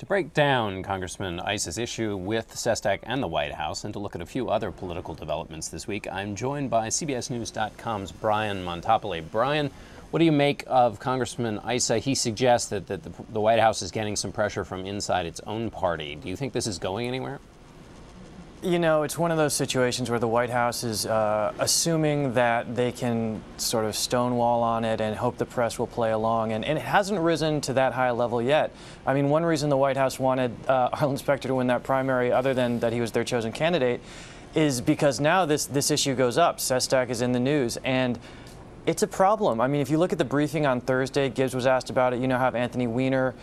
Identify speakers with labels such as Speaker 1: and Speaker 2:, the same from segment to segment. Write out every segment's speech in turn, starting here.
Speaker 1: To break down Congressman Issa's issue with Sestak and the White House and to look at a few other political developments this week, I'm joined by CBSNews.com's Brian Montopoli. Brian, what do you make of Congressman Issa? He suggests that the White House is getting some pressure from inside its own party. Do you think this is going anywhere?
Speaker 2: You know, it's one of those situations where the White House is assuming that they can sort of stonewall on it and hope the press will play along, and it hasn't risen to that high a level yet. I mean, one reason the White House wanted Arlen Specter to win that primary, other than that he was their chosen candidate, is because now this issue goes up. Sestak is in the news, and it's a problem. I mean, if you look at the briefing on Thursday, Gibbs was asked about it. You now have Anthony Weiner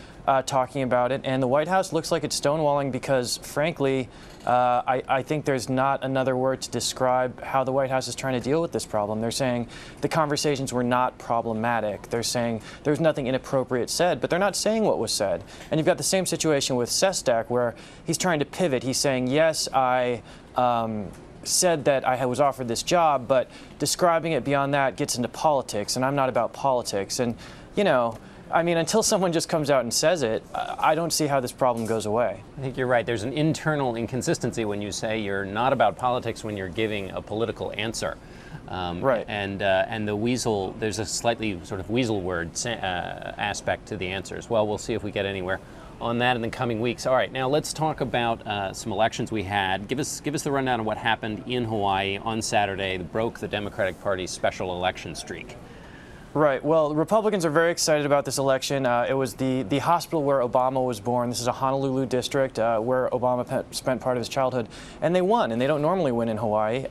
Speaker 2: talking about it. And the White House looks like it's stonewalling because, frankly, I think there's not another word to describe how the White House is trying to deal with this problem. They're saying the conversations were not problematic. They're saying there's nothing inappropriate said, but they're not saying what was said. And you've got the same situation with Sestak, where he's trying to pivot. He's saying, yes, I said that I was offered this job, but describing it beyond that gets into politics, and I'm not about politics. And, you know, I mean, until someone just comes out and says it, I don't see how this problem goes away.
Speaker 1: I think you're right. There's an internal inconsistency when you say you're not about politics when you're giving a political answer.
Speaker 2: Right.
Speaker 1: And the weasel, there's a slightly sort of weasel word aspect to the answers. Well, we'll see if we get anywhere on that in the coming weeks. All right, now let's talk about some elections we had. Give us the rundown of what happened in Hawaii on Saturday that broke the Democratic Party's special election streak.
Speaker 2: Right. Well, Republicans are very excited about this election. It was the hospital where Obama was born. This is a Honolulu district where Obama spent part of his childhood. And they won, and they don't normally win in Hawaii.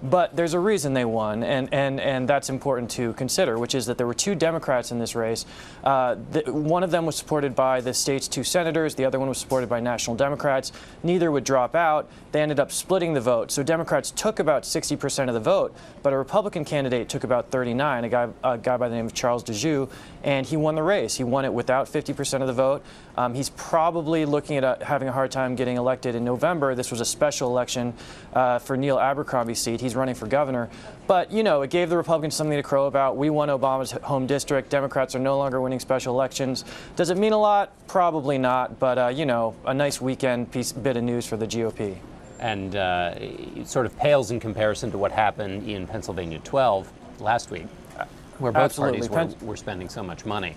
Speaker 2: But there's a reason they won, and that's important to consider, which is that there were two Democrats in this race. One of them was supported by the state's two senators. The other one was supported by national Democrats. Neither would drop out. They ended up splitting the vote. So Democrats took about 60% of the vote, but a Republican candidate took about 39, a guy by the name of Charles DeJoux, and he won the race. He won it without 50% of the vote. He's probably looking at having a hard time getting elected in November. This was a special election for Neil Abercrombie's seat. He's running for governor. But, you know, it gave the Republicans something to crow about. We won Obama's home district. Democrats are no longer winning special elections. Does it mean a lot? Probably not. But, you know, a nice weekend bit of news for the GOP.
Speaker 1: And it sort of pales in comparison to what happened in Pennsylvania 12 last week, where both
Speaker 2: Absolutely.
Speaker 1: parties were spending so much money.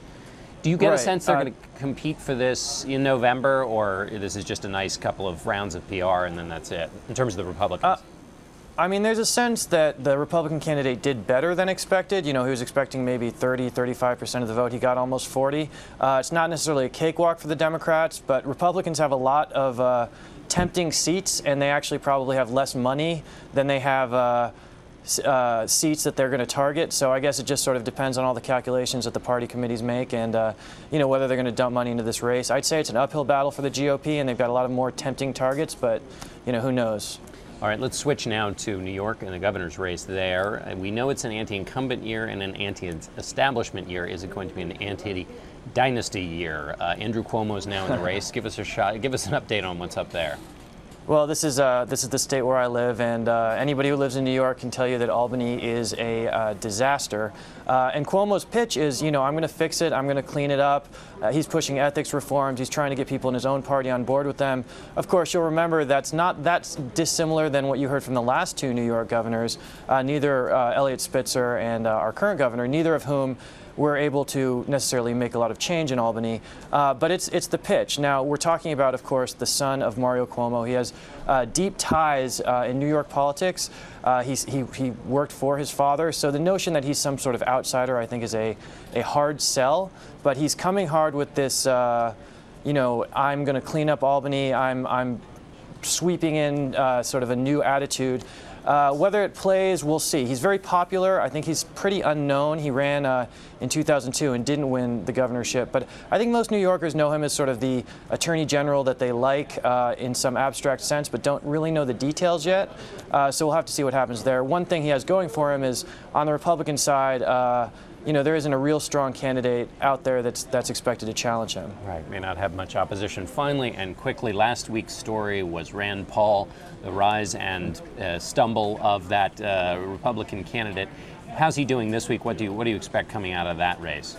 Speaker 1: Do you get a sense they're going to compete for this in November, or this is just a nice couple of rounds of PR and then that's it, in terms of the Republicans?
Speaker 2: I mean, there's a sense that the Republican candidate did better than expected. You know, he was expecting maybe 30, 35% of the vote. He got almost 40. It's not necessarily a cakewalk for the Democrats, but Republicans have a lot of tempting seats, and they actually probably have less money than they have seats that they're going to target. So I guess it just sort of depends on all the calculations that the party committees make and, you know, whether they're going to dump money into this race. I'd say it's an uphill battle for the GOP, and they've got a lot of more tempting targets, but, you know, who knows?
Speaker 1: All right, let's switch now to New York and the governor's race there. We know it's an anti-incumbent year and an anti-establishment year. Is it going to be an anti-dynasty year? Andrew Cuomo is now in the race. Give us a shot. Give us an update on what's up there.
Speaker 2: Well, this is the state where I live, and anybody who lives in New York can tell you that Albany is a disaster. And Cuomo's pitch is, you know, I'm going to fix it, I'm going to clean it up. He's pushing ethics reforms. He's trying to get people in his own party on board with them. Of course, you'll remember that's dissimilar than what you heard from the last two New York governors, neither Eliot Spitzer and our current governor, neither of whom were able to necessarily make a lot of change in Albany, but it's the pitch. Now, we're talking about, of course, the son of Mario Cuomo. He has deep ties in New York politics. He worked for his father, so the notion that he's some sort of outsider, I think, is a hard sell. But he's coming hard with this, you know, I'm going to clean up Albany. I'm sweeping in sort of a new attitude. Whether it plays, we'll see. He's very popular. I think he's pretty unknown. He ran in 2002 and didn't win the governorship. But I think most New Yorkers know him as sort of the attorney general that they like in some abstract sense, but don't really know the details yet. So we'll have to see what happens there. One thing he has going for him is on the Republican side, you know, there isn't a real strong candidate out there that's expected to challenge him.
Speaker 1: Right, may not have much opposition. Finally and quickly, last week's story was Rand Paul, the rise and stumble of that Republican candidate. How's he doing this week? What do you expect coming out of that race?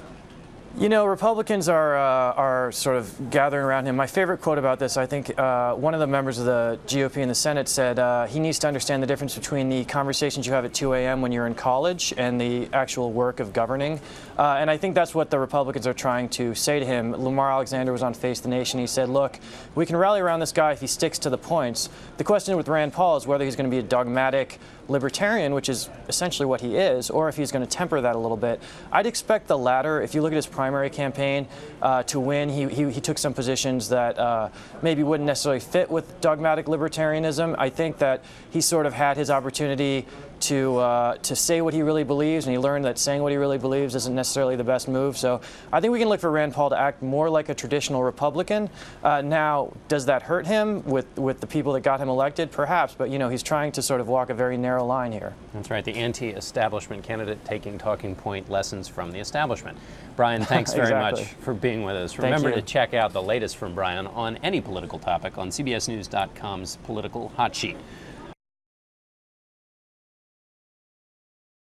Speaker 2: You know, Republicans are sort of gathering around him. My favorite quote about this, I think one of the members of the GOP in the Senate said he needs to understand the difference between the conversations you have at 2 a.m. when you're in college and the actual work of governing. And I think that's what the Republicans are trying to say to him. Lamar Alexander was on Face the Nation. He said, look, we can rally around this guy if he sticks to the points. The question with Rand Paul is whether he's going to be a dogmatic libertarian, which is essentially what he is, or if he's going to temper that a little bit. I'd expect the latter. If you look at his primary campaign, to win, he took some positions that maybe wouldn't necessarily fit with dogmatic libertarianism. I think that he sort of had his opportunity to say what he really believes, and he learned that saying what he really believes isn't necessarily the best move. So I think we can look for Rand Paul to act more like a traditional Republican. Now, does that hurt him with the people that got him elected? Perhaps, but you know, he's trying to sort of walk a very narrow line here.
Speaker 1: That's right, the anti-establishment candidate taking talking point lessons from the establishment. Brian, thanks very
Speaker 2: Exactly.
Speaker 1: much for being with us.
Speaker 2: Thank
Speaker 1: Remember
Speaker 2: you.
Speaker 1: to check out the latest from Brian on any political topic on CBSNews.com's Political Hot Sheet.